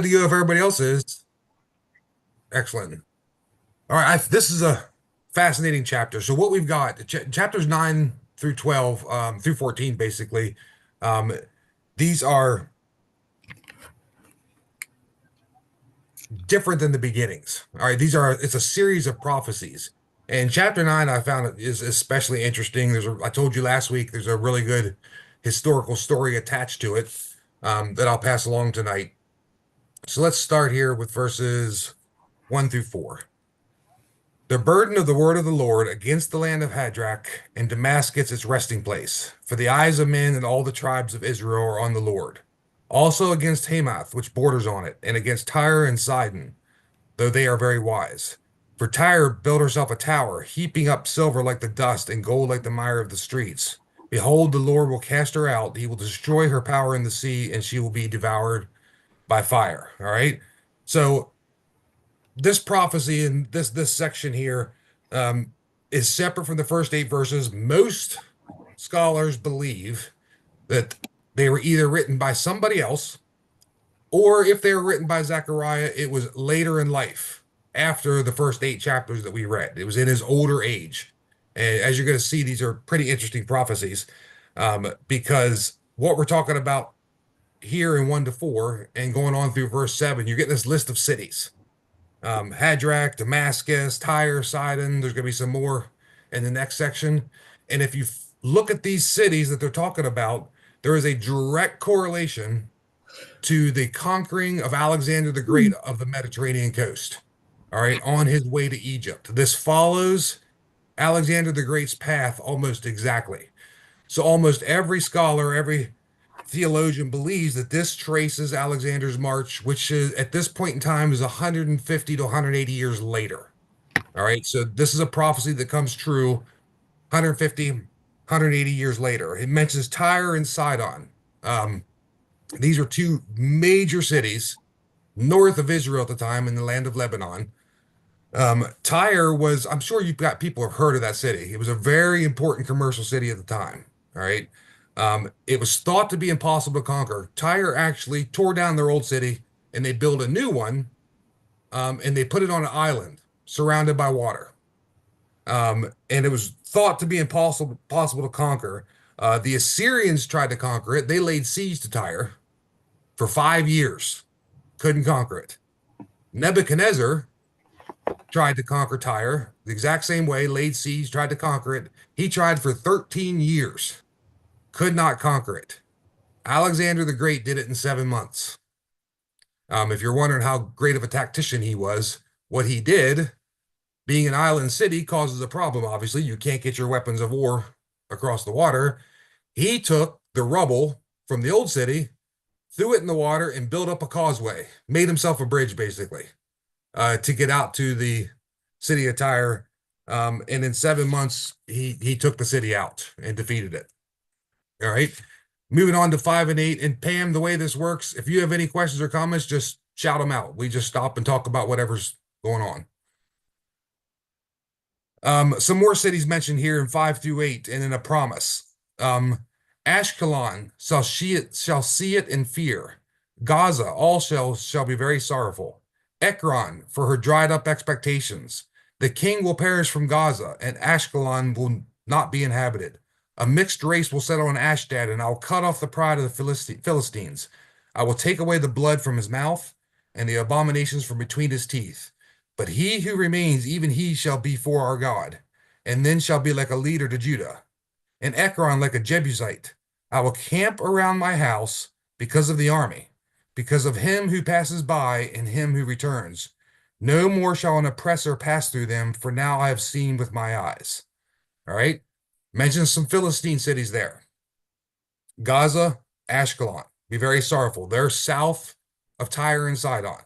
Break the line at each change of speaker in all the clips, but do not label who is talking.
Good to go if everybody else is. Excellent. All right, this is a fascinating chapter. So what we've got, chapters 9 through 12, through 14, basically, um, these are different than the beginnings. All right, it's a series of prophecies. And chapter 9, I found is especially interesting. I told you last week, there's a really good historical story attached to it, that I'll pass along tonight. So let's start here with verses 1 through 4. The burden of the word of the Lord against the land of Hadrach and Damascus its resting place, for the eyes of men and all the tribes of Israel are on the Lord. Also against Hamath, which borders on it, and against Tyre and Sidon, though they are very wise. For Tyre built herself a tower, heaping up silver like the dust and gold like the mire of the streets. Behold, the Lord will cast her out. He will destroy her power in the sea, and she will be devoured by fire. All right. So this prophecy in this section here, um, is separate from the first 8 verses. Most scholars believe that they were either written by somebody else, or if they were written by Zechariah, it was later in life, after the first 8 chapters that we read. It was in his older age. And as you're going to see, these are pretty interesting prophecies, because what we're talking about here in 1 to 4 and going on through verse 7, you're getting this list of cities. Hadrach, Damascus, Tyre, Sidon. There's going to be some more in the next section. And if you look at these cities that they're talking about, there is a direct correlation to the conquering of Alexander the Great of the Mediterranean coast. All right, on his way to Egypt. This follows Alexander the Great's path almost exactly. So almost every scholar, every theologian believes that this traces Alexander's march, which is at this point in time is 150 to 180 years later. All right, so this is a prophecy that comes true 150, 180 years later. It mentions Tyre and Sidon. These are two major cities north of Israel at the time in the land of Lebanon. Tyre was, I'm sure you've got people have heard of that city. It was a very important commercial city at the time. All right. It was thought to be impossible to conquer. Tyre actually tore down their old city and they built a new one, and they put it on an island surrounded by water. And it was thought to be impossible to conquer. The Assyrians tried to conquer it. They laid siege to Tyre for 5 years, couldn't conquer it. Nebuchadnezzar tried to conquer Tyre the exact same way, laid siege, tried to conquer it. He tried for 13 years, could not conquer it. Alexander the Great did it in 7 months. If you're wondering how great of a tactician he was, what he did, being an island city causes a problem, obviously. You can't get your weapons of war across the water. He took the rubble from the old city, threw it in the water, and built up a causeway, made himself a bridge, basically, to get out to the city of Tyre. And in 7 months, he took the city out and defeated it. All right. Moving on to 5 and 8. And Pam, the way this works, if you have any questions or comments, just shout them out. We just stop and talk about whatever's going on. Some more cities mentioned here in 5 through 8, and in a promise. Ashkelon shall see it in fear. Gaza all shall be very sorrowful. Ekron for her dried up expectations. The king will perish from Gaza, and Ashkelon will not be inhabited. A mixed race will settle on Ashdod, and I will cut off the pride of the Philistines. I will take away the blood from his mouth, and the abominations from between his teeth. But he who remains, even he shall be for our God, and then shall be like a leader to Judah. And Ekron like a Jebusite. I will camp around my house because of the army, because of him who passes by and him who returns. No more shall an oppressor pass through them, for now I have seen with my eyes. All right. Mention some Philistine cities there. Gaza, Ashkelon. Be very sorrowful. They're south of Tyre and Sidon.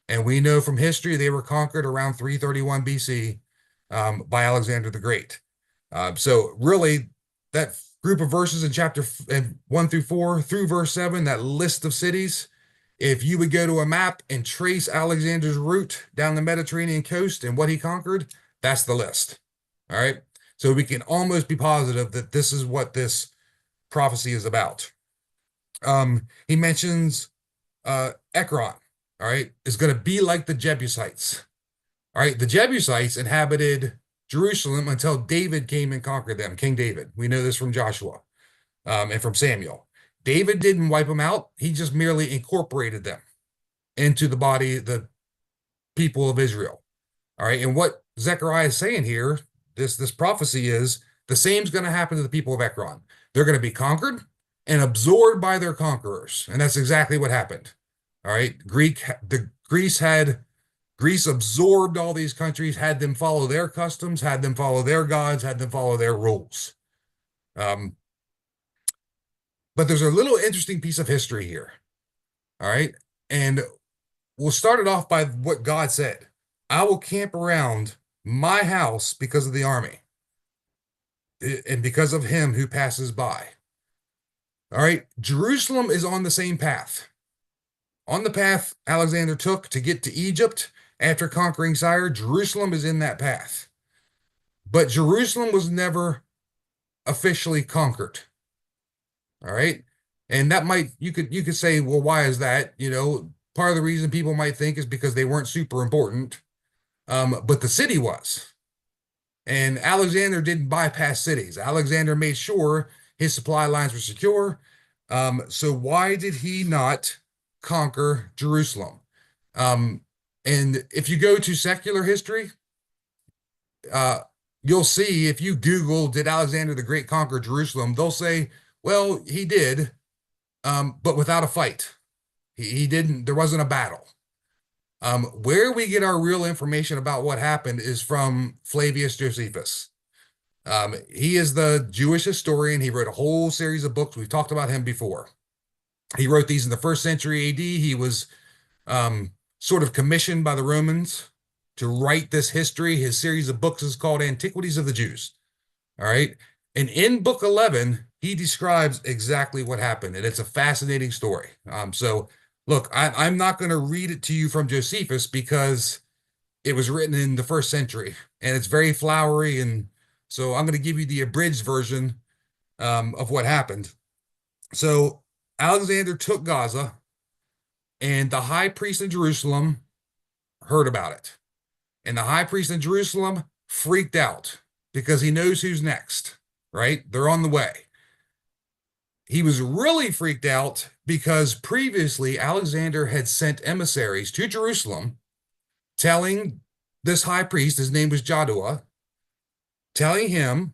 And we know from history they were conquered around 331 BC, by Alexander the Great. So really, that group of verses in chapter 1 through 4 through verse 7, that list of cities, if you would go to a map and trace Alexander's route down the Mediterranean coast and what he conquered, that's the list. All right. So we can almost be positive that this is what this prophecy is about. He mentions Ekron. all right, is going to be like the Jebusites. All right, the Jebusites inhabited Jerusalem until David came and conquered them, King David. We know this from Joshua, and from Samuel. David didn't wipe them out, he just merely incorporated them into the body, the people of Israel. All right, and what Zechariah is saying here, this prophecy is the same's going to happen to the people of Ekron. They're going to be conquered and absorbed by their conquerors, and that's exactly what happened. All right, Greece absorbed all these countries, had them follow their customs, had them follow their gods, had them follow their rules. Um, but there's a little interesting piece of history here. All right, and we'll start it off by what God said. I will camp around my house because of the army and because of him who passes by. All right, Jerusalem is on the same path. On the path Alexander took to get to Egypt after conquering Tyre, Jerusalem is in that path. But Jerusalem was never officially conquered. All right. And that might, you could say, well, why is that? Part of the reason people might think is because they weren't super important. But the city was. And Alexander didn't bypass cities. Alexander made sure his supply lines were secure. So why did he not conquer Jerusalem? And if you go to secular history, uh, you'll see if you Google, did Alexander the Great conquer Jerusalem? They'll say, well, he did, but without a fight. He didn't, there wasn't a battle. Where we get our real information about what happened is from Flavius Josephus. He is the Jewish historian. He wrote a whole series of books. We've talked about him before. He wrote these in the first century AD. He was sort of commissioned by the Romans to write this history. His series of books is called Antiquities of the Jews. All right. And in book 11, he describes exactly what happened. And it's a fascinating story. So look, I'm not going to read it to you from Josephus because it was written in the first century and it's very flowery. And so I'm going to give you the abridged version of what happened. So Alexander took Gaza, and the high priest in Jerusalem heard about it. And the high priest in Jerusalem freaked out because he knows who's next, right? They're on the way. He was really freaked out because previously Alexander had sent emissaries to Jerusalem telling this high priest, his name was Jaddua, telling him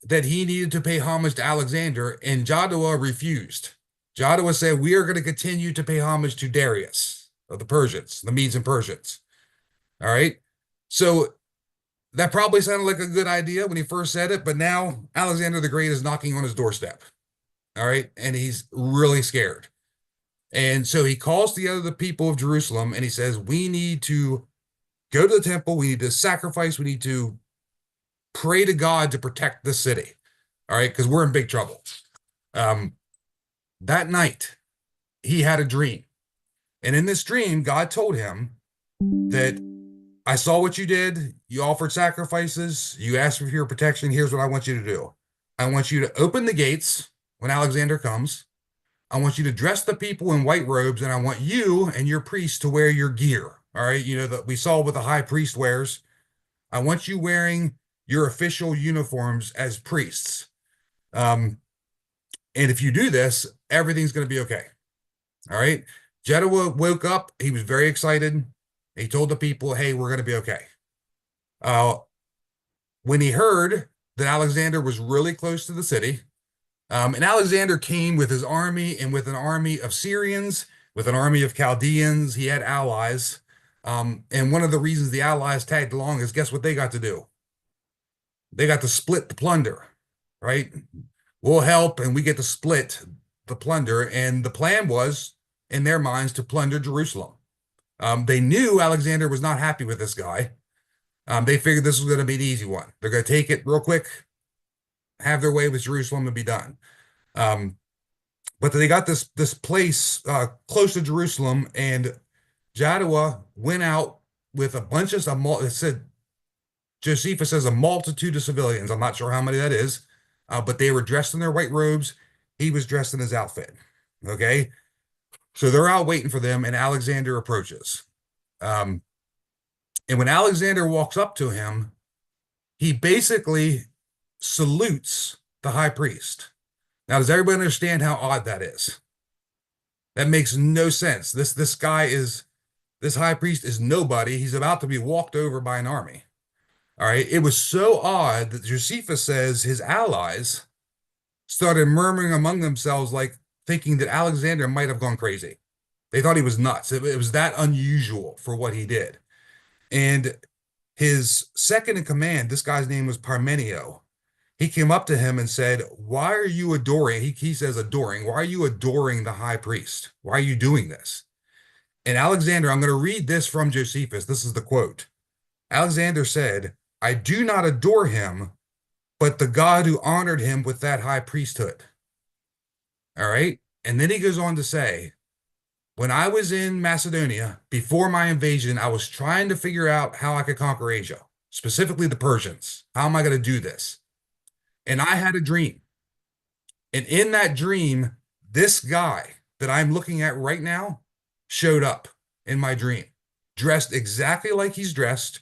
that he needed to pay homage to Alexander, and Jaddua refused. Jaddua said, we are going to continue to pay homage to Darius of the Persians, the Medes and Persians. All right. So that probably sounded like a good idea when he first said it, but now Alexander the Great is knocking on his doorstep. All right. And he's really scared. And so he calls together the people of Jerusalem and he says, we need to go to the temple. We need to sacrifice. We need to pray to God to protect the city. All right. Because we're in big trouble. That night, he had a dream. And in this dream, God told him that I saw what you did. You offered sacrifices. You asked for your protection. Here's what I want you to do. I want you to open the gates when Alexander comes. I want you to dress the people in white robes, and I want you and your priests to wear your gear. All right. That we saw what the high priest wears. I want you wearing your official uniforms as priests. And if you do this, everything's going to be okay. All right. Jaddua woke up. He was very excited. He told the people, hey, we're going to be okay. When he heard that Alexander was really close to the city, and Alexander came with his army and with an army of Syrians, with an army of Chaldeans, he had allies. And one of the reasons the allies tagged along is guess what they got to do? They got to split the plunder, right? We'll help and we get to split the plunder. And the plan was, in their minds, to plunder Jerusalem. They knew Alexander was not happy with this guy. They figured this was going to be an easy one. They're going to take it real quick, have their way with Jerusalem and be done. But they got this place close to Jerusalem, and Jaddua went out with a bunch of it said Josephus says a multitude of civilians. I'm not sure how many that is, but they were dressed in their white robes. He was dressed in his outfit. Okay. So they're out waiting for them, and Alexander approaches. Um, and when Alexander walks up to him, he basically salutes the high priest. Now, does everybody understand how odd that is? That makes no sense. This high priest is nobody. He's about to be walked over by an army. All right. It was so odd that Josephus says his allies started murmuring among themselves, like thinking that Alexander might have gone crazy. They thought he was nuts. It was that unusual for what he did. And his second in command, this guy's name was Parmenio. He came up to him and said, "Why are you adoring?" He says, adoring. Why are you adoring the high priest? Why are you doing this? And Alexander, I'm going to read this from Josephus. This is the quote. Alexander said, "I do not adore him, but the God who honored him with that high priesthood." All right. And then he goes on to say, "When I was in Macedonia before my invasion, I was trying to figure out how I could conquer Asia, specifically the Persians. How am I going to do this? And I had a dream. And in that dream, this guy that I'm looking at right now showed up in my dream, dressed exactly like he's dressed,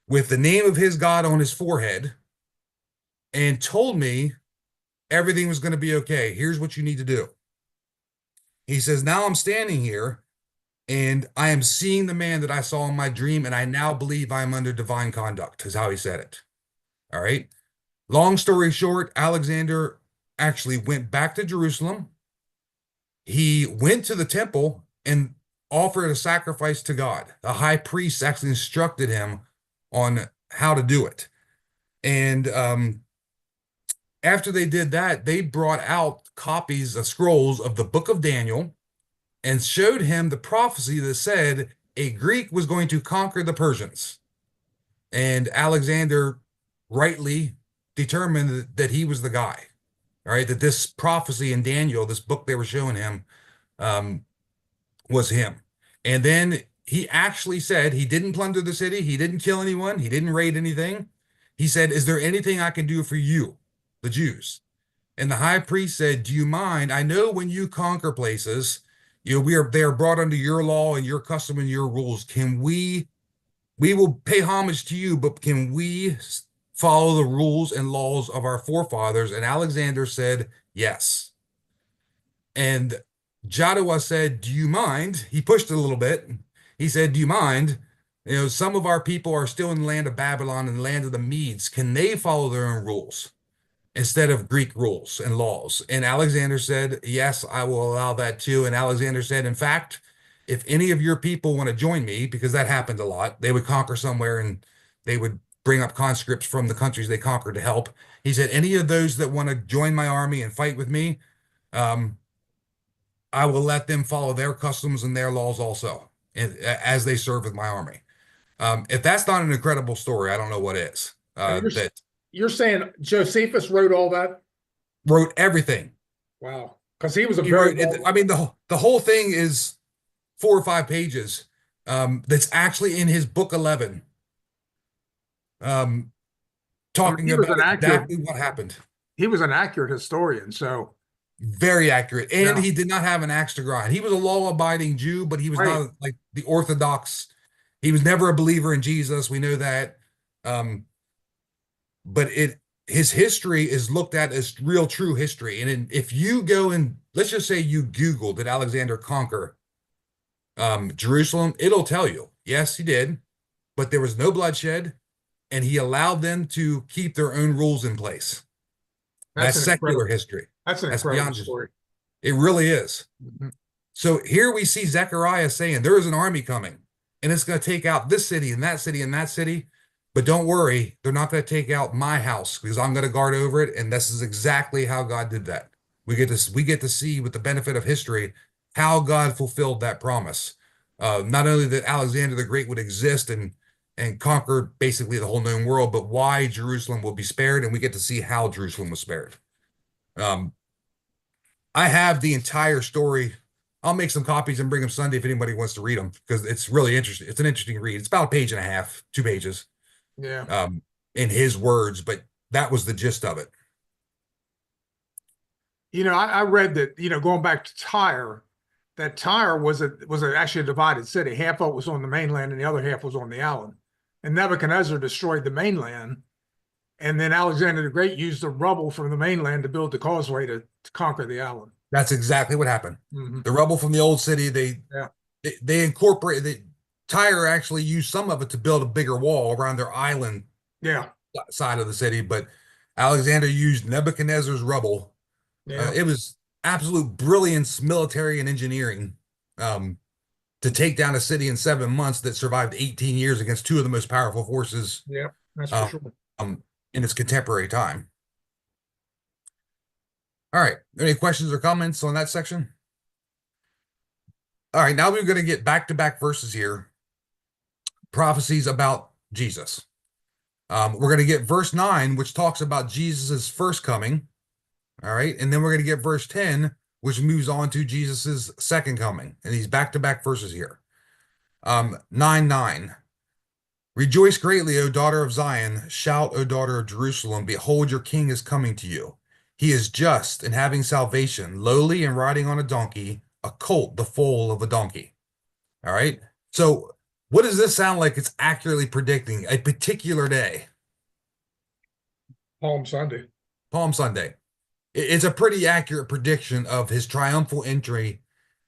with the name of his God on his forehead, and told me everything was going to be okay. Here's what you need to do." He says, "Now I'm standing here and I am seeing the man that I saw in my dream, and I now believe I am under divine conduct," is how he said it. All right. Long story short, Alexander actually went back to Jerusalem. He went to the temple and offered a sacrifice to God. The high priest actually instructed him on how to do it. And after they did that, they brought out copies of scrolls of the book of Daniel and showed him the prophecy that said a Greek was going to conquer the Persians. And Alexander rightly determined that he was the guy. All right, that this prophecy in Daniel, this book they were showing him, um, was him. And then he actually said he didn't plunder the city, he didn't kill anyone, he didn't raid anything. He said, "Is there anything I can do for you, the Jews?" And the high priest said, "Do you mind? I know when you conquer places, they are brought under your law and your custom and your rules. We will pay homage to you, but can we follow the rules and laws of our forefathers?" And Alexander said, "Yes." And Jaddua said, "Do you mind?" He pushed it a little bit. He said, "Do you mind? Some of our people are still in the land of Babylon and the land of the Medes. Can they follow their own rules instead of Greek rules and laws?" And Alexander said, "Yes, I will allow that too." And Alexander said, "In fact, if any of your people want to join me," because that happened a lot, they would conquer somewhere and they would bring up conscripts from the countries they conquered to help. He said, "Any of those that want to join my army and fight with me, um, I will let them follow their customs and their laws also, as they serve with my army." If that's not an incredible story, I don't know what is.
And
That
you're saying Josephus wrote all that?
wrote everything.
Wow. Because he was a
He
very
wrote it.
well,
I mean, the whole thing is 4 or 5 pages. That's actually in his book 11, um,
I mean,
talking
he was
about
an accurate,
exactly what happened.
he was an accurate historian. So,
Very accurate. And
yeah,
he did not have an axe to grind. He was a law-abiding Jew, but he was
right.
not like the Orthodox. He was never a believer in Jesus. We know that. Um, but his history is looked at as real, true history. And if you go and let's just say you Google, did Alexander conquer Jerusalem? It'll tell you, yes, he did, but there was no bloodshed, and he allowed them to keep their own rules in place.
That's
That's
an
secular
incredible,
history.
that's an
That's
incredible
beyond just,
story.
it really is.
Mhm.
So here we see Zechariah saying there is an army coming, and it's going to take out this city and that city and that city. But don't worry, they're not going to take out my house because I'm going to guard over it. And this is exactly how God did that. We get to see with the benefit of history how God fulfilled that promise. Not only that Alexander the Great would exist and conquer basically the whole known world, but why Jerusalem will be spared, and we get to see how Jerusalem was spared. Um, I have the entire story. I'll make some copies and bring them Sunday if anybody wants to read them because it's really interesting. It's an interesting read. It's about a page and a half, 2 pages,
Yeah.
um, in his words, but that was the gist of it.
I read that, going back to Tyre, that Tyre actually a divided city. Half of it was on the mainland and the other half was on the island. And Nebuchadnezzar destroyed the mainland. And then Alexander the Great used the rubble from the mainland to build the causeway to conquer the island.
That's exactly what happened.
Mhm.
The rubble from the old city,
Yeah.
they incorporated. Tyre actually used some of it to build a bigger wall around their island
Yeah.
side of the city, but Alexander used Nebuchadnezzar's rubble.
Yeah.
It was absolute brilliance, military and engineering, to take down a city in 7 months that survived 18 years against two of the most powerful forces
Yeah. That's for
um,
sure.
in its contemporary time. All right. Any questions or comments on that section? All right. Now we're going to get back-to-back verses here. Prophecies about Jesus. We're going to get verse 9, which talks about Jesus's first coming. All right. And then we're going to get verse 10, which moves on to Jesus's second coming. And these back-to-back verses here. 9:9. Rejoice greatly, O daughter of Zion. Shout, O daughter of Jerusalem. Behold, your king is coming to you. He is just and having salvation, lowly and riding on a donkey, a colt, the foal of a donkey. All right. So what does this sound like? It's accurately predicting a particular day,
Palm Sunday.
Palm Sunday. It's a pretty accurate prediction of his triumphal entry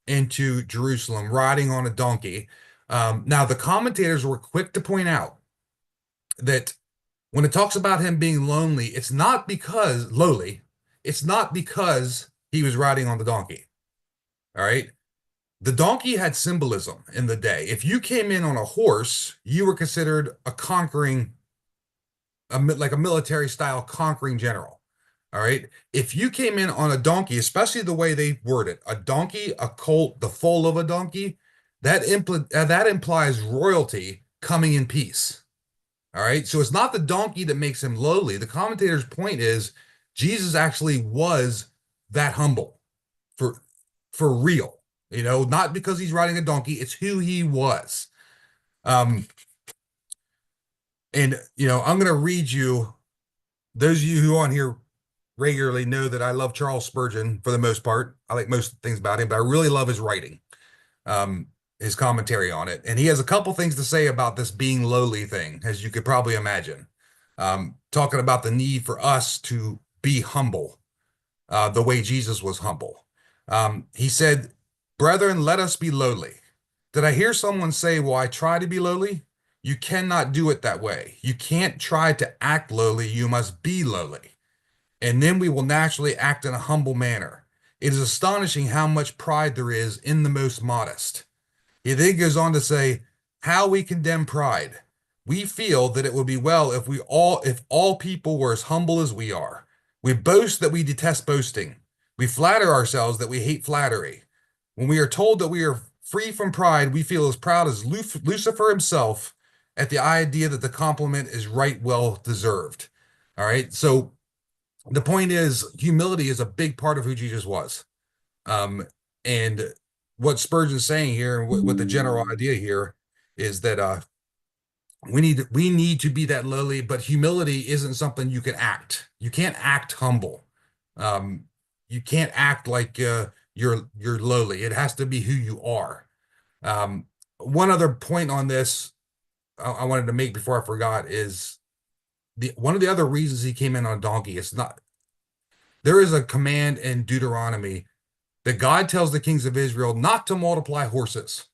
into Jerusalem, riding on a donkey. Now, the commentators were quick to point out that when it talks about him being lonely, it's not because lowly, it's not because he was riding on the donkey. All right. The donkey had symbolism in the day. If you came in on a horse, you were considered a conquering, like a military style conquering general. All right. If you came in on a donkey, especially the way they word it, a donkey, a colt, the foal of a donkey, that implies royalty coming in peace. All right. So it's not the donkey that makes him lowly. The commentator's point is Jesus actually was that humble for real. Not because he's riding a donkey, it's who he was. And I'm going to read you, those of you who are on here regularly know that I love Charles Spurgeon for the most part. I like most things about him, but I really love his writing, his commentary on it. And he has a couple things to say about this being lowly thing, as you could probably imagine. Talking about the need for us to be humble, the way Jesus was humble. He said, "Brethren, let us be lowly." Did I hear someone say, "Well, I try to be lowly"? You cannot do it that way. You can't try to act lowly. You must be lowly. And then we will naturally act in a humble manner. It is astonishing how much pride there is in the most modest. He then goes on to say, how we condemn pride. We feel that it would be well if all people were as humble as we are. We boast that we detest boasting. We flatter ourselves that we hate flattery. When we are told that we are free from pride, we feel as proud as Lucifer himself at the idea that the compliment is right well deserved. All right. So the point is, humility is a big part of who Jesus was. And what Spurgeon's saying here, and what the general idea here is that we need to be that lowly, but humility isn't something you can act. You can't act humble. You can't act like you're lowly. It has to be who you are. One other point on this I wanted to make before I forgot is one of the other reasons he came in on a donkey. There is a command in Deuteronomy that God tells the kings of Israel not to multiply horses.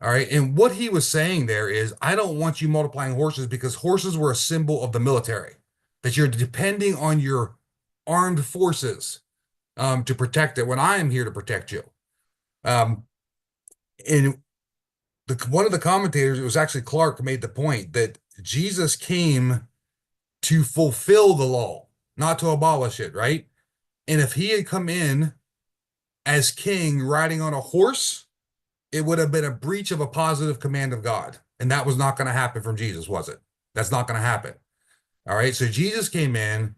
All right. And what he was saying there is, I don't want you multiplying horses because horses were a symbol of the military, that you're depending on your armed forces to protect it when I am here to protect you. Um, and one of the commentators, it was actually Clark, made the point that Jesus came to fulfill the law, not to abolish it, right? And if he had come in as king riding on a horse, it would have been a breach of a positive command of God. And that was not going to happen from Jesus, was it? That's not going to happen. All right. So Jesus came in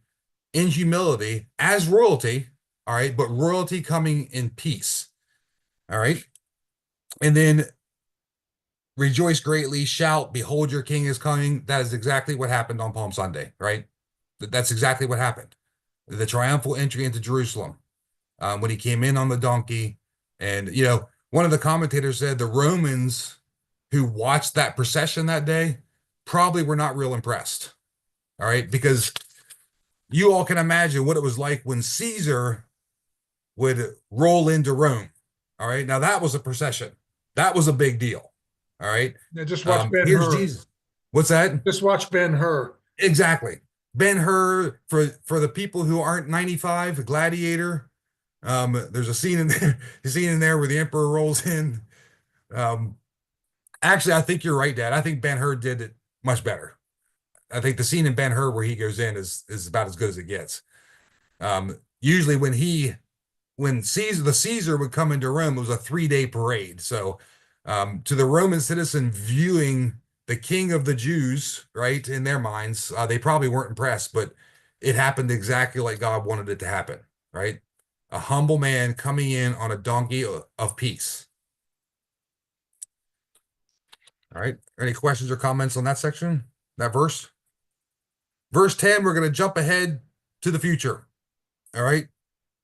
humility as royalty. All right. But royalty coming in peace. All right. And then rejoice greatly, shout, behold, your king is coming. That is exactly what happened on Palm Sunday, right? That's exactly what happened. The triumphal entry into Jerusalem when he came in on the donkey. And, one of the commentators said the Romans who watched that procession that day probably were not real impressed. All right, because you all can imagine what it was like when Caesar would roll into Rome. All right, now that was a procession. That was a big deal. All right.
Yeah, just watch Ben
Here's
Hur.
Jesus. What's that?
Just watch Ben Hur.
Exactly. Ben Hur for the people who aren't 95, Gladiator. There's a scene in there, a scene in there where the emperor rolls in. Um, Actually, I think you're right, Dad. I think Ben Hur did it much better. I think the scene in Ben Hur where he goes in is about as good as it gets. Usually when Caesar would come into Rome, it was a 3-day parade. So to the Roman citizen viewing the king of the Jews, right, in their minds, they probably weren't impressed, but it happened exactly like God wanted it to happen, right? A humble man coming in on a donkey of peace. All right. Any questions or comments on that section, that verse? Verse 10, we're going to jump ahead to the future. All right.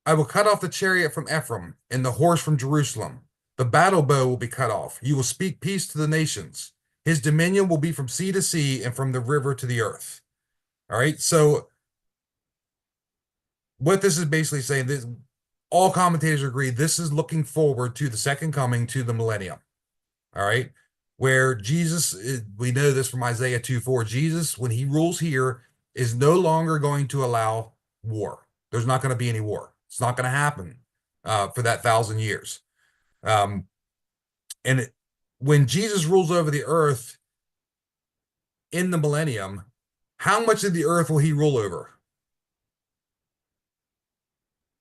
I will cut off the chariot from Ephraim and the horse from Jerusalem. The battle bow will be cut off. You will speak peace to the nations. His dominion will be from sea to sea and from the river to the earth. All right. So what this is basically saying, this all commentators agree this is looking forward to the second coming, to the millennium. All right. Where Jesus, we know this from Isaiah 2:4, Jesus, when he rules here, is no longer going to allow war. There's not going to be any war. It's not going to happen for that 1,000 years. And when Jesus rules over the earth in the millennium, how much of the earth will he rule over?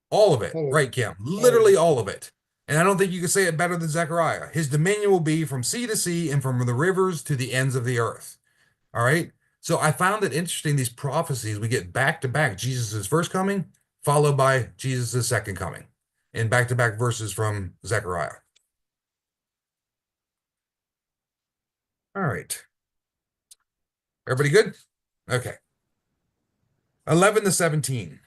All of it,
Oh,
right, Kim? Literally all of it. And I don't think you can say it better than Zechariah. His dominion will be from sea to sea and from the rivers to the ends of the earth. All right. So I found it interesting, these prophecies, we get back to back Jesus' first coming, followed by Jesus' second coming, and back to back verses from Zechariah. All right. Everybody good? Okay. 11 to 17.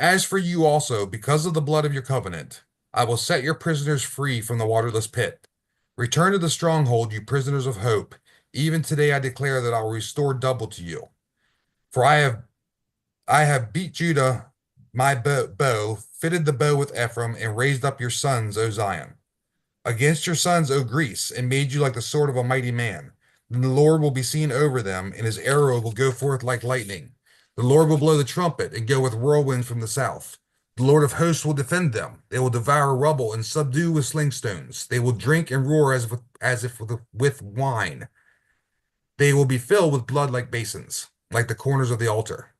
As for you also, because of the blood of your covenant, I will set your prisoners free from the waterless pit. Return to the stronghold, you prisoners of hope. Even today I declare that I will restore double to you. For I have beat Judah, my bow, fitted the bow with Ephraim, and raised up your sons, O Zion, against your sons, O Greece, and made you like the sword of a mighty man. Then the Lord will be seen over them, and his arrow will go forth like lightning. The Lord will blow the trumpet and go with whirlwinds from the south. The Lord of hosts will defend them. They will devour rubble and subdue with sling stones. They will drink and roar as if with wine. They will be filled with blood like basins, like the corners of the altar.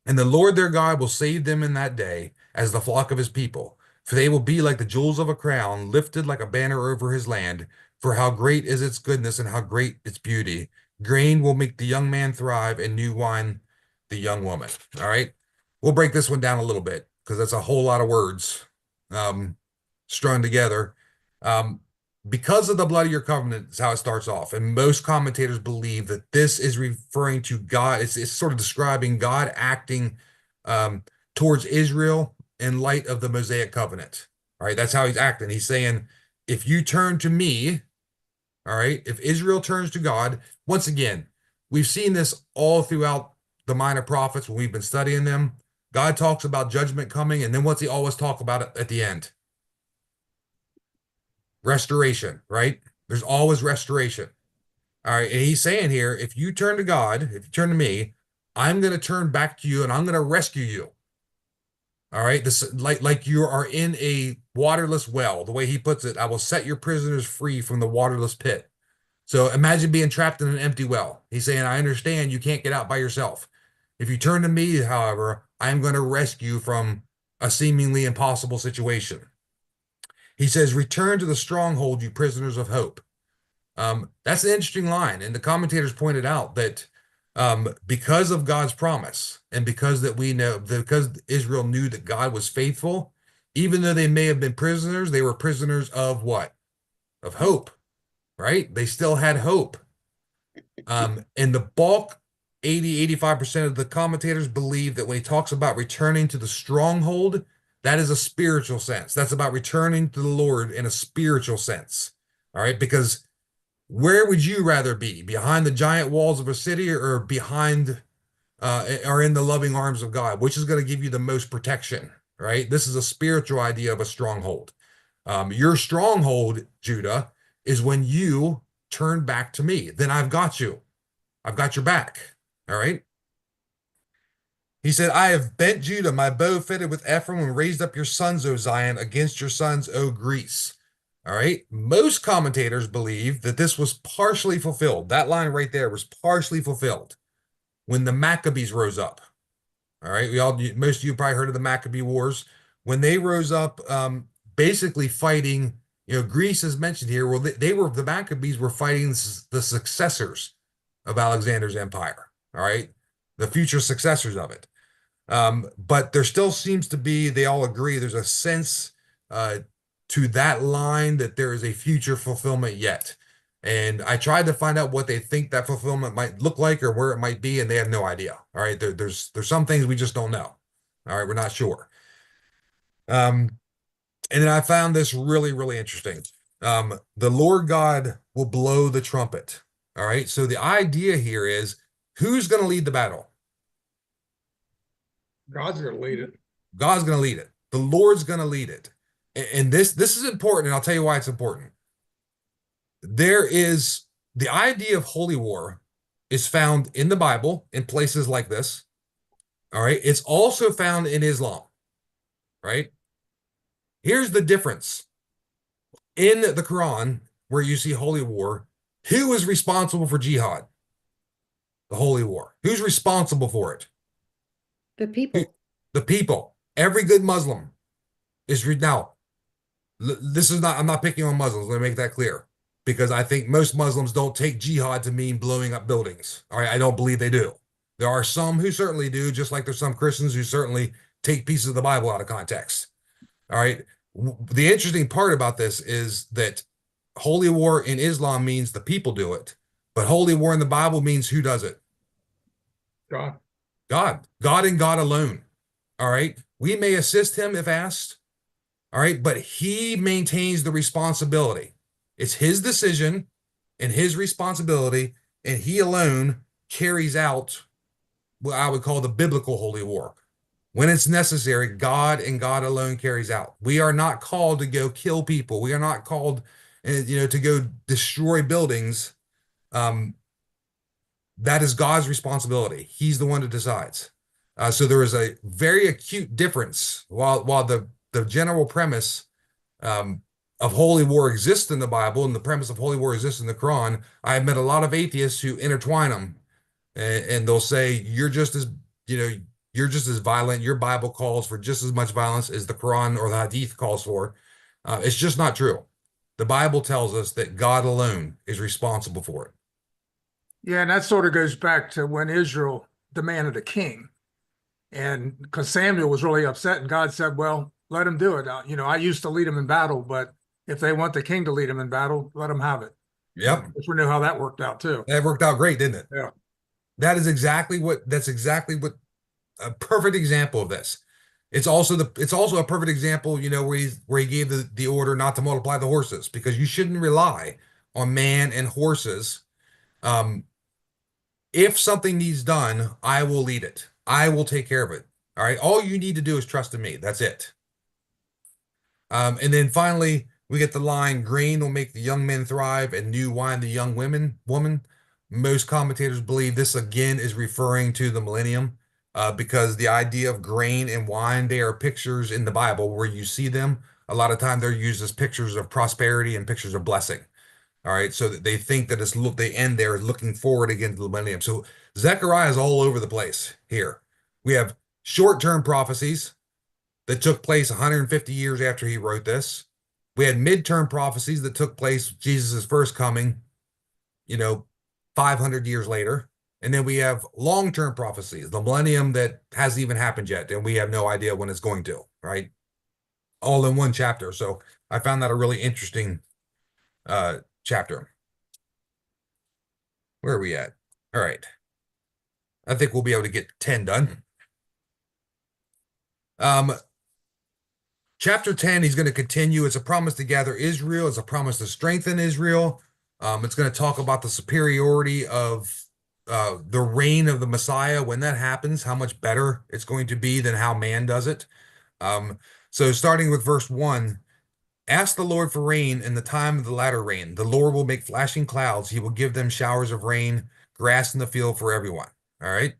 And the Lord their God will save them in that day as the flock of his people, for they will be like the jewels of a crown, lifted like a banner over his land. For how great is its goodness and how great its beauty. Grain will make the young man thrive, and new wine the young woman. All right. We'll break this one down a little bit because that's a whole lot of words strung together. Um, because of the blood of your covenant is how it starts off. And most commentators believe that this is referring to God. It's sort of describing God acting towards Israel in light of the Mosaic covenant. All right. That's how he's acting. He's saying, if you turn to me, all right, if Israel turns to God, once again, we've seen this all throughout the minor prophets when we've been studying them. God talks about judgment coming, and then what's he always talk about at the end? Restoration, right? There's always restoration. All right. And he's saying here, if you turn to God, if you turn to me, I'm going to turn back to you and I'm going to rescue you. All right. This like you are in a waterless well. The way he puts it, I will set your prisoners free from the waterless pit. So imagine being trapped in an empty well. He's saying, I understand you can't get out by yourself. If you turn to me, however, I'm going to rescue you from a seemingly impossible situation. He says, return to the stronghold, you prisoners of hope. That's an interesting line. And the commentators pointed out that because of God's promise and because that we know, because Israel knew that God was faithful, even though they may have been prisoners, they were prisoners of what? Of hope, right? They still had hope. And the bulk, 85% of the commentators believe that when he talks about returning to the stronghold, That is a spiritual sense. That's about returning to the Lord in a spiritual sense. All right, because where would you rather be? Behind the giant walls of a city or behind or in the loving arms of God? Which is going to give you the most protection, right? This is a spiritual idea of a stronghold. Your stronghold, Judah, is when you turn back to me. Then I've got you. I've got your back. All right. He said, I have bent Judah, my bow fitted with Ephraim, and raised up your sons, O Zion, against your sons, O Greece. All right. Most commentators believe that this was partially fulfilled. That line right there was partially fulfilled when the Maccabees rose up. All right. Most of you probably heard of the Maccabee Wars. When they rose up, basically fighting, Greece is mentioned here. Well, the Maccabees were fighting the successors of Alexander's empire. All right. The future successors of it. But there still seems to be, they all agree, there's a sense to that line that there is a future fulfillment yet. And I tried to find out what they think that fulfillment might look like or where it might be, and they have no idea. All right, there's some things we just don't know. All right, we're not sure. And then I found this really, really interesting. The Lord God will blow the trumpet. All right, so the idea here is who's going to lead the battle?
God's going to lead it.
God's going to lead it. The Lord's going to lead it. And this is important, and I'll tell you why it's important. There is the idea of holy war is found in the Bible in places like this. All right. It's also found in Islam. Right. Here's the difference. In the Quran, where you see holy war, who is responsible for jihad? The holy war. Who's responsible for it?
The people.
The people. Every good Muslim is now. This is not, I'm not picking on Muslims. Let me make that clear. Because I think most Muslims don't take jihad to mean blowing up buildings. All right. I don't believe they do. There are some who certainly do, just like there's some Christians who certainly take pieces of the Bible out of context. All right. The interesting part about this is that holy war in Islam means the people do it, but holy war in the Bible means who does it?
God.
God and God alone. All right. We may assist him if asked. All right. But he maintains the responsibility. It's his decision and his responsibility, and he alone carries out what I would call the biblical holy war. When it's necessary, God and God alone carries out. We are not called to go kill people. We are not called, to go destroy buildings. That is God's responsibility. He's the one that decides. So there is a very acute difference. While the general premise of holy war exists in the Bible and the premise of holy war exists in the Quran, I have met a lot of atheists who intertwine them, and they'll say you're just as violent. Your Bible calls for just as much violence as the Quran or the Hadith calls for. It's just not true. The Bible tells us that God alone is responsible for it.
Yeah, and that sort of goes back to when Israel demanded a king. And because Samuel was really upset, and God said, well, let him do it. I used to lead them in battle, but if they want the king to lead them in battle, let them have it.
Yep.
We know how that worked out too.
That worked out great, didn't it?
Yeah.
That's exactly what a perfect example of this. It's also a perfect example, where he gave the order not to multiply the horses, because you shouldn't rely on man and horses. If something needs done, I will lead it. I will take care of it. All right. All you need to do is trust in me. That's it. And then finally, we get the line, grain will make the young men thrive and new wine the young woman. Most commentators believe this again is referring to the millennium, because the idea of grain and wine, they are pictures in the Bible where you see them. A lot of time they're used as pictures of prosperity and pictures of blessing. All right, so that they think that they end there looking forward again to the millennium. So Zechariah is all over the place here. We have short-term prophecies that took place 150 years after he wrote this. We had midterm prophecies that took place Jesus' first coming, 500 years later. And then we have long-term prophecies, the millennium that hasn't even happened yet, and we have no idea when it's going to, right? All in one chapter. So I found that a really interesting chapter. Where are we at? All right. I think we'll be able to get 10 done. Chapter 10, he's going to continue. It's a promise to gather Israel. It's a promise to strengthen Israel. It's going to talk about the superiority of the reign of the Messiah. When that happens, how much better it's going to be than how man does it. So starting with verse 1, ask the Lord for rain in the time of the latter rain. The Lord will make flashing clouds. He will give them showers of rain, grass in the field for everyone. All right.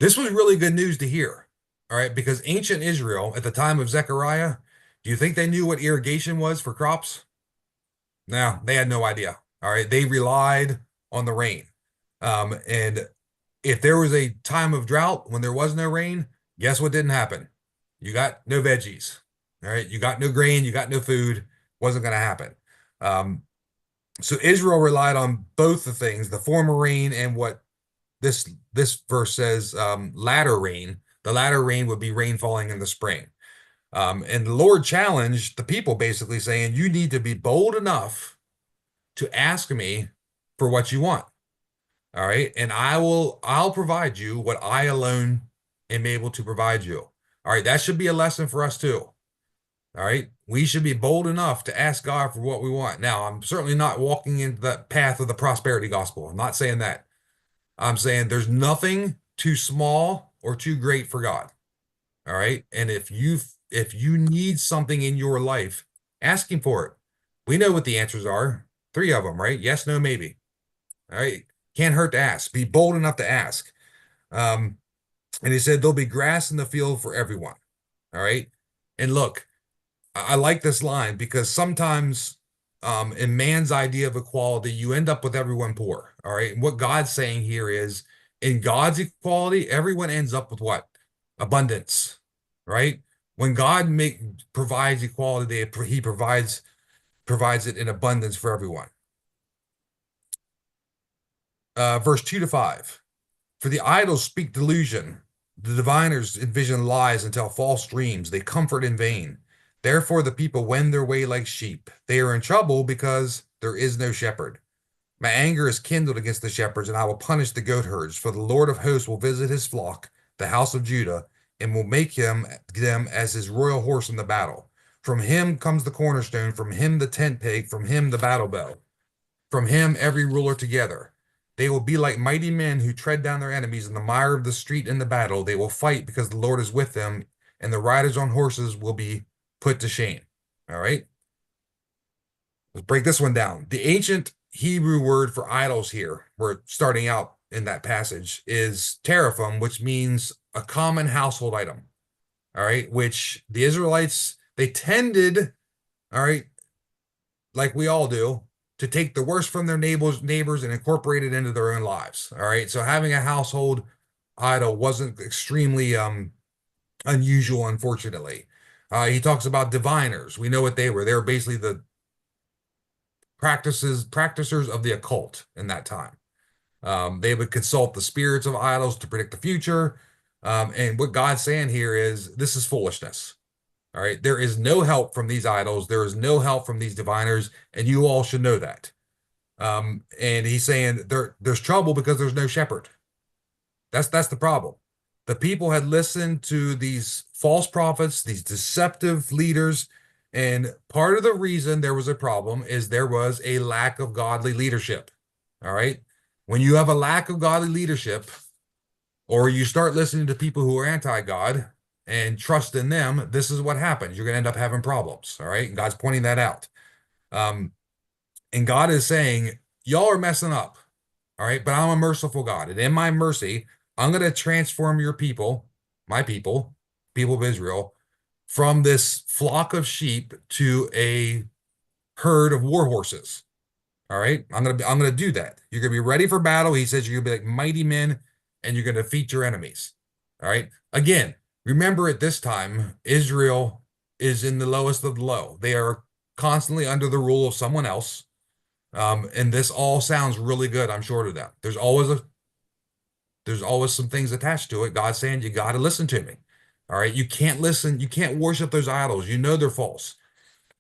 This was really good news to hear. All right. Because ancient Israel at the time of Zechariah, do you think they knew what irrigation was for crops? No, they had no idea. All right. They relied on the rain. And if there was a time of drought when there was no rain, guess what didn't happen? You got no veggies. All right. You got no grain. You got no food. Wasn't going to happen. So Israel relied on both the things, the former rain and what this verse says, latter rain. The latter rain would be rain falling in the spring. And the Lord challenged the people basically saying, you need to be bold enough to ask me for what you want. All right. And I'll provide you what I alone am able to provide you. All right. That should be a lesson for us too. All right. We should be bold enough to ask God for what we want. Now, I'm certainly not walking into that path of the prosperity gospel. I'm not saying that. I'm saying there's nothing too small or too great for God. All right. And if you need something in your life, ask him for it. We know what the answers are. 3 of them, right? Yes, no, maybe. All right. Can't hurt to ask. Be bold enough to ask. And he said there'll be grass in the field for everyone. All right. And look, I like this line because sometimes in man's idea of equality, you end up with everyone poor. All right. And what God's saying here is in God's equality, everyone ends up with what? Abundance. Right? When God provides equality, he provides it in abundance for everyone. Verse 2 to 5. For the idols speak delusion. The diviners envision lies and tell false dreams. They comfort in vain. Therefore, the people wend their way like sheep. They are in trouble because there is no shepherd. My anger is kindled against the shepherds, and I will punish the goat herds. For the Lord of hosts will visit his flock, the house of Judah, and will make them as his royal horse in the battle. From him comes the cornerstone, from him the tent peg, from him the battle bow. From him every ruler together. They will be like mighty men who tread down their enemies in the mire of the street in the battle. They will fight because the Lord is with them, and the riders on horses will be put to shame. All right. Let's break this one down. The ancient Hebrew word for idols here, we're starting out in that passage, is teraphim, which means a common household item. All right. Which the Israelites, they tended, all right, like we all do, to take the worst from their neighbors and incorporate it into their own lives. All right. So having a household idol wasn't extremely unusual, unfortunately. He talks about diviners. We know what they were. They were basically the practitioners of the occult in that time. They would consult the spirits of idols to predict the future. And what God's saying here is this is foolishness. All right. There is no help from these idols. There is no help from these diviners, and you all should know that. And he's saying there's trouble because there's no shepherd. That's the problem. The people had listened to these false prophets, these deceptive leaders, and part of the reason there was a problem is there was a lack of godly leadership. All right. When you have a lack of godly leadership, or you start listening to people who are anti-God and trust in them, this is what happens. You're going to end up having problems. All right. And God's pointing that out. And God is saying, y'all are messing up. All right. But I'm a merciful God. And in my mercy, I'm going to transform your people, my people of Israel, from this flock of sheep to a herd of war horses. All right. I'm going to do that. You're going to be ready for battle. He says you're going to be like mighty men and you're going to defeat your enemies. All right. Again, remember at this time, Israel is in the lowest of the low. They are constantly under the rule of someone else. And this all sounds really good, I'm sure, to them. There's always some things attached to it. God's saying, you got to listen to me. All right. You can't listen. You can't worship those idols. You know they're false.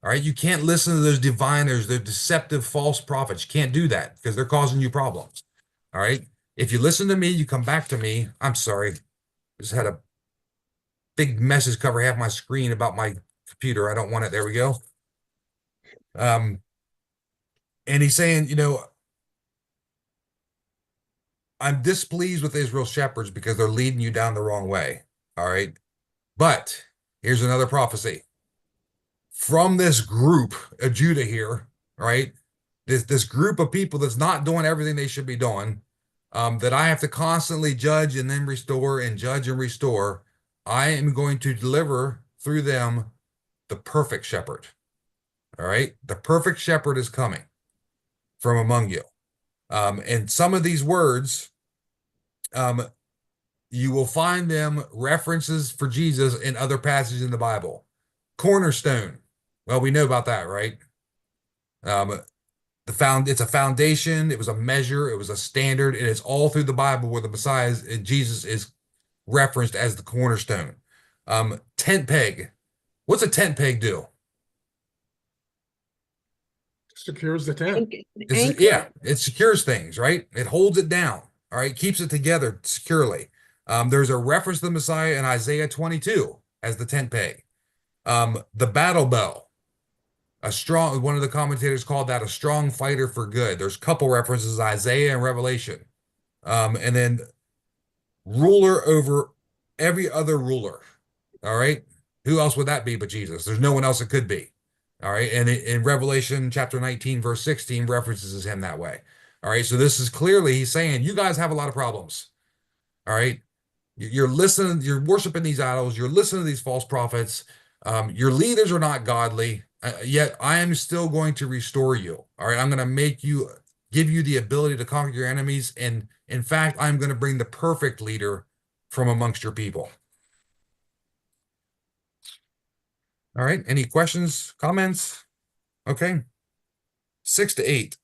All right. You can't listen to those diviners, those deceptive false prophets. You can't do that because they're causing you problems. All right. If you listen to me, you come back to me. I'm sorry. Just had a big message cover half my screen about my computer. I don't want it. There we go. And he's saying, I'm displeased with Israel's shepherds because they're leading you down the wrong way. All right. But here's another prophecy from this group of Judah here, right? This group of people that's not doing everything they should be doing, that I have to constantly judge and then restore and judge and restore. I am going to deliver through them the perfect shepherd. All right. The perfect shepherd is coming from among you. And some of these words, you will find them references for Jesus in other passages in the Bible. Cornerstone. Well, we know about that, right? It's a foundation, it was a measure, it was a standard, and it's all through the Bible where the Messiah Jesus is referenced as the cornerstone. Tent peg. What's a tent peg do?
Secures the tent.
Anchor.
It secures things, right? It holds it down, all right, keeps it together securely. There's a reference to the Messiah in Isaiah 22 as the tent peg. The battle bow. One of the commentators called that a strong fighter for good. There's a couple references, Isaiah and Revelation. And then ruler over every other ruler. All right. Who else would that be but Jesus? There's no one else it could be. All right. And in Revelation chapter 19, verse 16 references him that way. All right. So this is clearly, he's saying, you guys have a lot of problems. All right. You're listening, you're worshiping these idols, you're listening to these false prophets. Your leaders are not godly, yet I am still going to restore you. All right. I'm going to give you the ability to conquer your enemies. And in fact, I'm going to bring the perfect leader from amongst your people. All right. Any questions, comments? Okay. 6 to 8.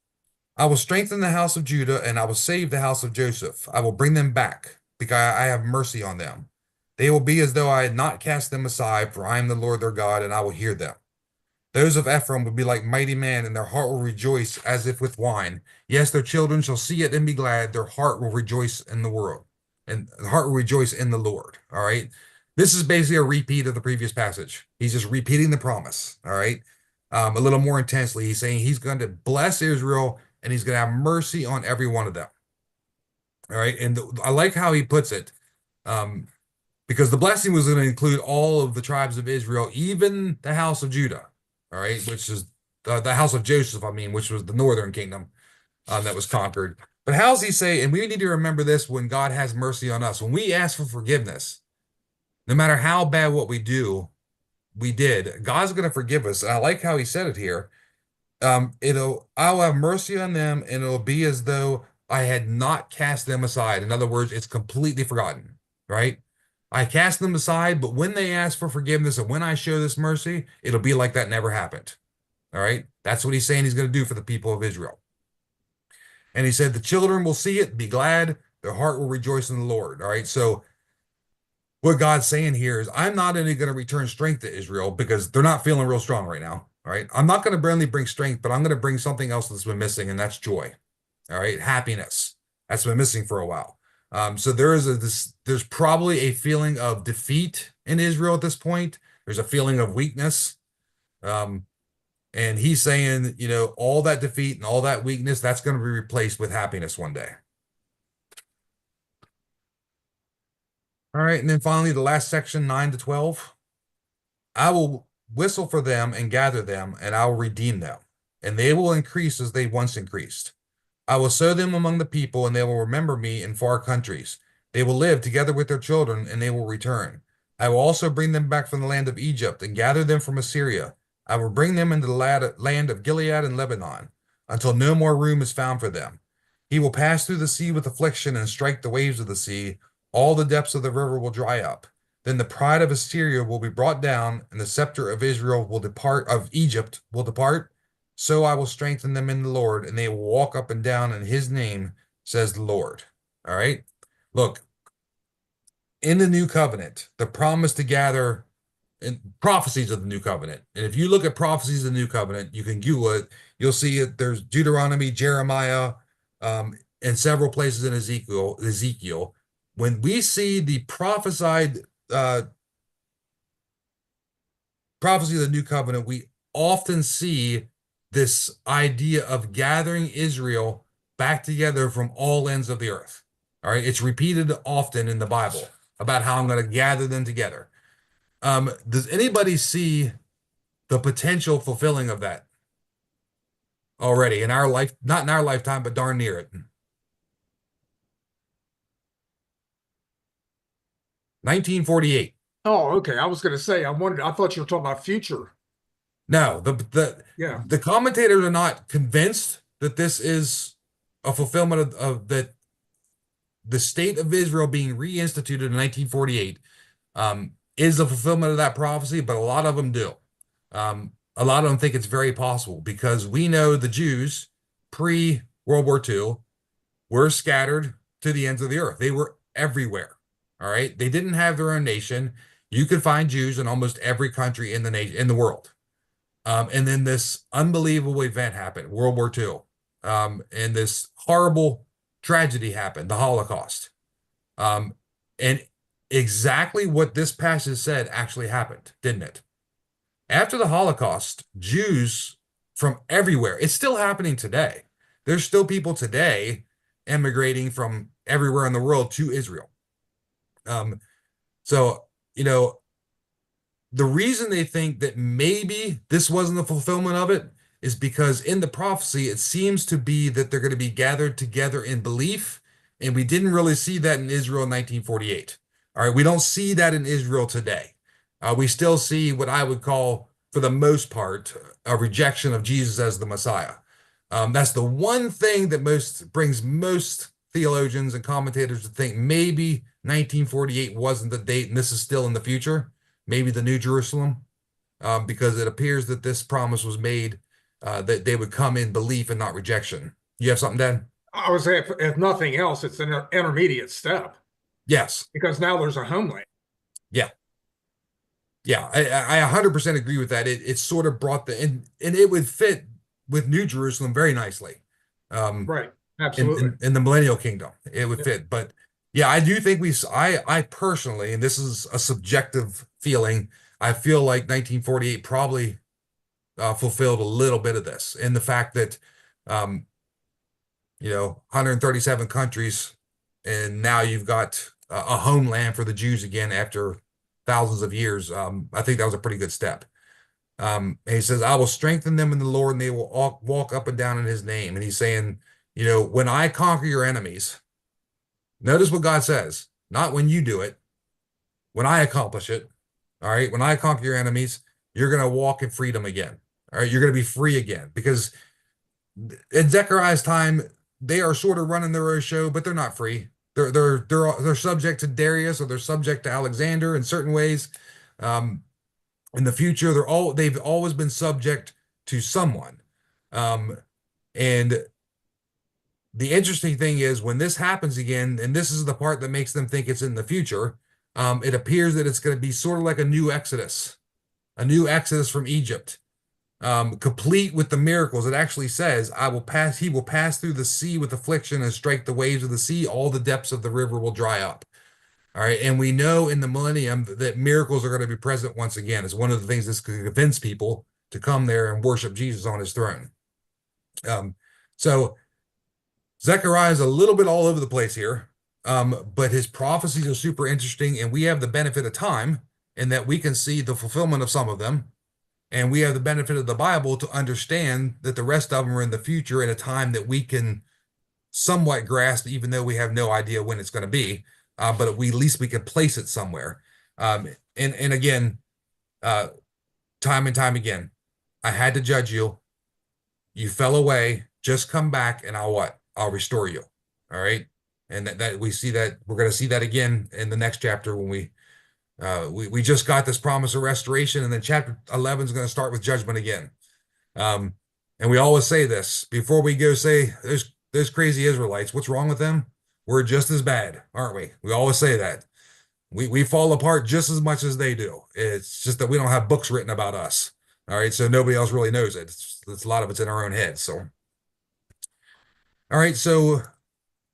I will strengthen the house of Judah and I will save the house of Joseph. I will bring them back because I have mercy on them. They will be as though I had not cast them aside, for I am the Lord their God, and I will hear them. Those of Ephraim will be like mighty men, and their heart will rejoice as if with wine. Yes, their children shall see it and be glad. Their heart will rejoice in the world, and the heart will rejoice in the Lord. All right. This is basically a repeat of the previous passage. He's just repeating the promise. All right. A little more intensely. He's saying he's going to bless Israel and he's going to have mercy on every one of them. All right. And I like how he puts it. Because the blessing was going to include all of the tribes of Israel, even the house of Judah, all right, which is the house of Joseph, which was the northern kingdom that was conquered. But how's he say, and we need to remember this when God has mercy on us, when we ask for forgiveness, no matter how bad what we did, God's going to forgive us. And I like how he said it here. I'll have mercy on them, and it'll be as though I had not cast them aside. In other words, it's completely forgotten, right? I cast them aside, but when they ask for forgiveness and when I show this mercy, it'll be like that never happened. All right. That's what he's saying he's going to do for the people of Israel. And he said, the children will see it, be glad, their heart will rejoice in the Lord. All right. So what God's saying here is, I'm not only going to return strength to Israel because they're not feeling real strong right now. All right. I'm not going to barely bring strength, but I'm going to bring something else that's been missing, and that's joy. All right. Happiness. That's been missing for a while. So there's probably a feeling of defeat in Israel at this point. There's a feeling of weakness. And he's saying, all that defeat and all that weakness, that's going to be replaced with happiness one day. All right. And then finally, the last section, 9 to 12. I will whistle for them and gather them, and I will redeem them, and they will increase as they once increased. I will sow them among the people, and they will remember me in far countries. They will live together with their children, and they will return. I will also bring them back from the land of Egypt and gather them from Assyria. I will bring them into the land of Gilead and Lebanon, until no more room is found for them. He will pass through the sea with affliction and strike the waves of the sea. All the depths of the river will dry up. Then the pride of Assyria will be brought down, and the scepter of Egypt will depart. So I will strengthen them in the Lord, and they will walk up and down in his name, says the Lord. All right. Look, in the new covenant, the promise to gather in prophecies of the new covenant. And if you look at prophecies of the new covenant, you can Google it. You'll see it. There's Deuteronomy, Jeremiah, and several places in Ezekiel. When we see the prophesied prophecy of the new covenant, we often see this idea of gathering Israel back together from all ends of the earth. All right, it's repeated often in the Bible about how I'm going to gather them together. Does anybody see the potential fulfilling of that already in our life? Not in our lifetime, but darn near it. 1948.
Oh, okay. I was going to say, I thought you were talking about future.
No, the
Yeah.
the commentators are not convinced that this is a fulfillment of that the state of Israel being reinstituted in 1948 is a fulfillment of that prophecy, but a lot of them do. A lot of them think it's very possible because we know the Jews pre-World War II were scattered to the ends of the earth. They were everywhere. All right. They didn't have their own nation. You could find Jews in almost every country in the world. And then this unbelievable event happened, World War II. And this horrible tragedy happened, the Holocaust. And exactly what this passage said actually happened, didn't it? After the Holocaust, Jews from everywhere, it's still happening today. There's still people today emigrating from everywhere in the world to Israel. So, you know, the reason they think that maybe this wasn't the fulfillment of it is because in the prophecy, it seems to be that they're going to be gathered together in belief. And we didn't really see that in Israel in 1948. All right. We don't see that in Israel today. We still see what I would call, for the most part, a rejection of Jesus as the Messiah. That's the one thing that brings most theologians and commentators to think maybe 1948 wasn't the date and this is still in the future. Maybe the New Jerusalem, because it appears that this promise was made that they would come in belief and not rejection. You have something, Dan?
I would say, if nothing else, it's an intermediate step
Yes.
because now there's a homeland.
Yeah. Yeah. I 100% agree with that. It sort of brought and it would fit with New Jerusalem very nicely.
Right. Absolutely.
In the millennial kingdom, it would
Yeah.
fit. But yeah, I do think I personally, and this is a subjective feeling, I feel like 1948 probably fulfilled a little bit of this, and the fact that, 137 countries, and now you've got a homeland for the Jews again after thousands of years. I think that was a pretty good step. And he says, I will strengthen them in the Lord, and they will walk up and down in his name. And he's saying, when I conquer your enemies, notice what God says, not when you do it, when I accomplish it. All right. When I conquer your enemies, you're going to walk in freedom again. All right. You're going to be free again, because in Zechariah's time, they are sort of running their own show, but they're not free. They're subject to Darius, or they're subject to Alexander in certain ways. In the future, they've always been subject to someone. And the interesting thing is when this happens again, and this is the part that makes them think it's in the future, it appears that it's going to be sort of like a new Exodus from Egypt, complete with the miracles. It actually says, he will pass through the sea with affliction and strike the waves of the sea. All the depths of the river will dry up. All right. And we know in the millennium that miracles are going to be present once again. It's one of the things that's going to convince people to come there and worship Jesus on his throne. So Zechariah is a little bit all over the place here, but his prophecies are super interesting, and we have the benefit of time in that we can see the fulfillment of some of them, and we have the benefit of the Bible to understand that the rest of them are in the future at a time that we can somewhat grasp, even though we have no idea when it's going to be, but at least we can place it somewhere. And again, time and time again, I had to judge you. You fell away. Just come back, and I'll restore you. All right. And that we see that we're going to see that again in the next chapter when we just got this promise of restoration, and then chapter 11 is going to start with judgment again. And we always say this before we go say those crazy Israelites, what's wrong with them? We're just as bad, aren't we? We always say that. We fall apart just as much as they do. It's just that we don't have books written about us. All right. So nobody else really knows it. It's a lot of it's in our own heads. So, all right. So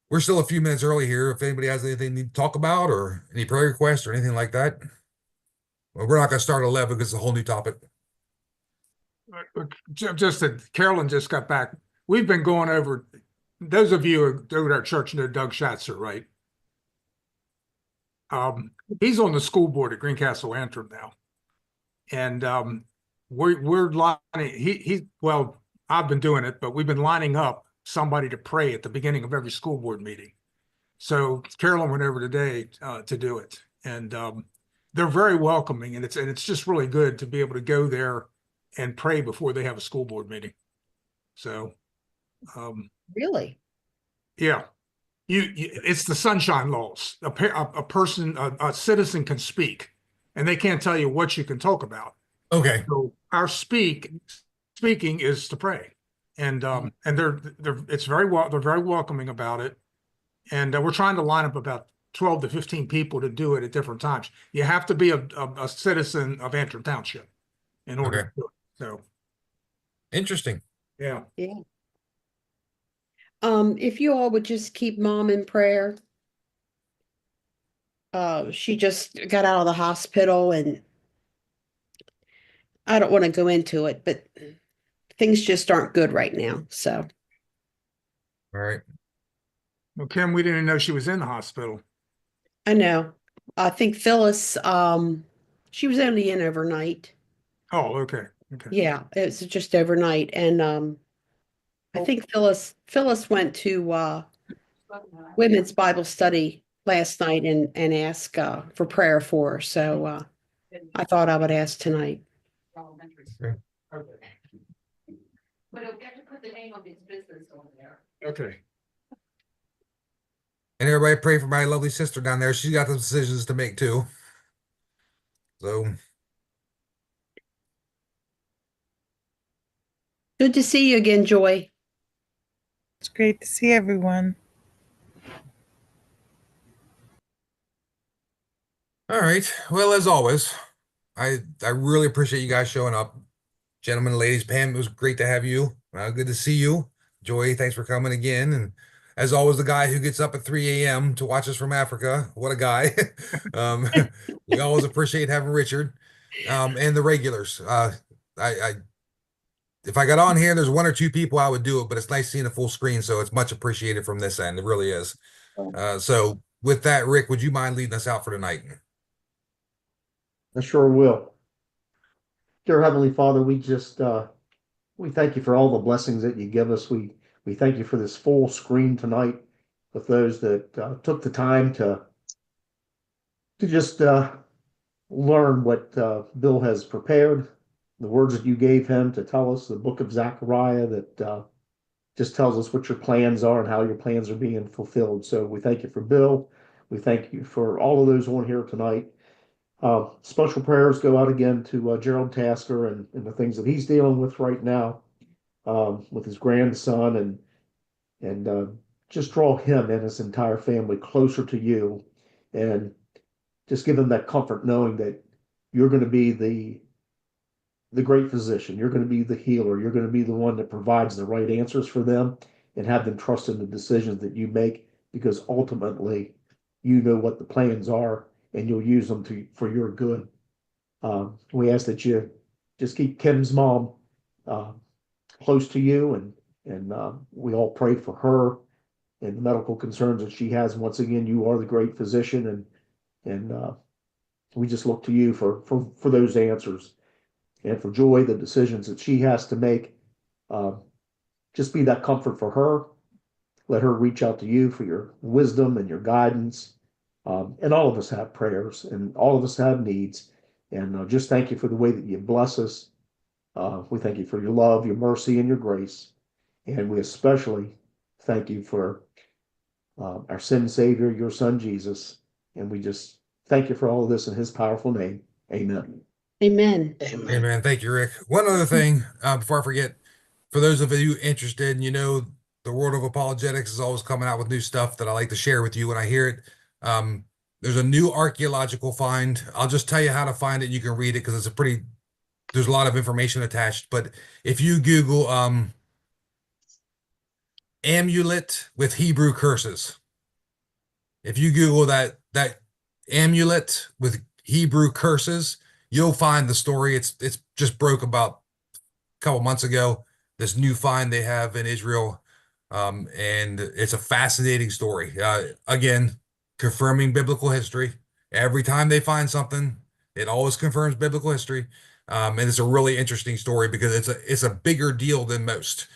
we're still a few minutes early here. If anybody has anything to talk about or any prayer requests or anything like that. Well, we're not going to start at 11 because it's a whole new topic.
Just that Carolyn just got back. We've been going over, those of you who go to our church know Doug Schatzer, right? He's on the school board at Greencastle Antrim now. And we're lining, well, I've been doing it, but we've been lining up somebody to pray at the beginning of every school board meeting. So Carolyn went over today to do it. And they're very welcoming, and it's just really good to be able to go there and pray before they have a school board meeting. So
Really?
yeah. It's the sunshine laws. A citizen can speak, and they can't tell you what you can talk about.
Okay.
So our speaking is to pray, and they're they're very welcoming about it, and we're trying to line up about 12 to 15 people to do it at different times. You have to be a citizen of Antrim Township in order to do it. So
Interesting.
yeah.
Yeah. If you all would just keep mom in prayer. She just got out of the hospital, and I don't want to go into it, but things just aren't good right now. So
All right.
Well, Kim, we didn't know she was in the hospital.
I know. I think Phyllis, she was only in overnight.
Oh, okay. Okay.
Yeah, it was just overnight. And I think Phyllis went to women's Bible study last night and asked for prayer for her. So I thought I would ask tonight.
Okay.
But he'll get to put the name of his business on there.
Okay.
And everybody pray for my lovely sister down there. She's got some decisions to make too. So
Good to see you again, Joy.
It's great to see everyone.
all right. Well, as always, I really appreciate you guys showing up. Gentlemen, ladies, Pam, it was great to have you. Good to see you. Joy, thanks for coming again. And as always, the guy who gets up at 3 a.m. to watch us from Africa. What a guy. We always appreciate having Richard. And the regulars. I if I got on here, there's one or two people I would do it, but it's nice seeing a full screen, so it's much appreciated from this end. It really is. So with that, Rick, would you mind leading us out for tonight?
I sure will. Dear Heavenly Father, we thank you for all the blessings that you give us. We thank you for this full screen tonight with those that took the time to just learn what Bill has prepared, the words that you gave him to tell us, the book of Zechariah that just tells us what your plans are and how your plans are being fulfilled. So we thank you for Bill. We thank you for all of those on here tonight. Special prayers go out again to Gerald Tasker and the things that he's dealing with right now with his grandson and just draw him and his entire family closer to you and just give them that comfort knowing that you're going to be the great physician. You're going to be the healer. You're going to be the one that provides the right answers for them and have them trust in the decisions that you make because ultimately you know what the plans are and you'll use them for your good. We ask that you just keep Kim's mom close to you and we all pray for her and the medical concerns that she has. Once again, you are the great physician and we just look to you for those answers and for Joy, the decisions that she has to make. Just be that comfort for her. Let her reach out to you for your wisdom and your guidance. And all of us have prayers and all of us have needs. And just thank you for the way that you bless us. We thank you for your love, your mercy, and your grace. And we especially thank you for our sin Savior, your Son, Jesus. And we just thank you for all of this in his powerful name. Amen.
Amen.
Amen. Thank you, Rick. One other thing before I forget, for those of you interested, and the world of apologetics is always coming out with new stuff that I like to share with you when I hear it. There's a new archaeological find. I'll just tell you how to find it. You can read it because there's a lot of information attached. But if you Google amulet with Hebrew curses, if you Google that amulet with Hebrew curses, you'll find the story. It's just broke about a couple months ago. This new find they have in Israel, and it's a fascinating story. Again, confirming biblical history. Every time they find something, it always confirms biblical history. And it's a really interesting story because it's a bigger deal than most.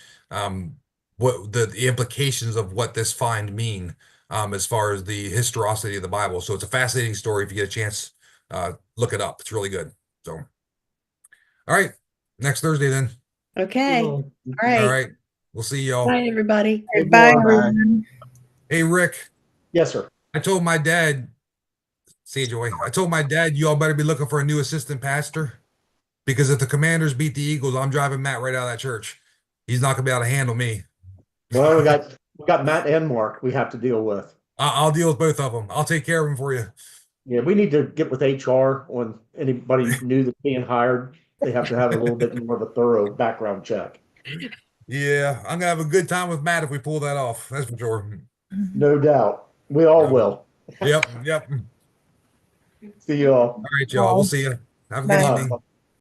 What the implications of what this find mean, as far as the historicity of the Bible. So it's a fascinating story. If you get a chance, look it up. It's really good. So, all right, next Thursday then.
Okay. All
Well,
All
right.
right, we'll see y'all.
Bye, everybody.
Okay, bye,
Bye.
everyone.
Hey, Rick,
Yes, sir.
I told my dad, see you, Joy. I told my dad, you all better be looking for a new assistant pastor because if the Commanders beat the Eagles, I'm driving Matt right out of that church. He's not gonna be able to handle me.
Well, we got Matt and Mark we have to deal with.
I'll deal with both of them. I'll take care of them for you.
Yeah, we need to get with HR on anybody new that's being hired. They have to have a little bit more of a thorough background check.
Yeah, I'm gonna have a good time with Matt if we pull that off. That's for sure.
No doubt. We all will.
Yep, yep.
See you all.
All right, y'all. We'll see you. Have a good
Bye.
evening.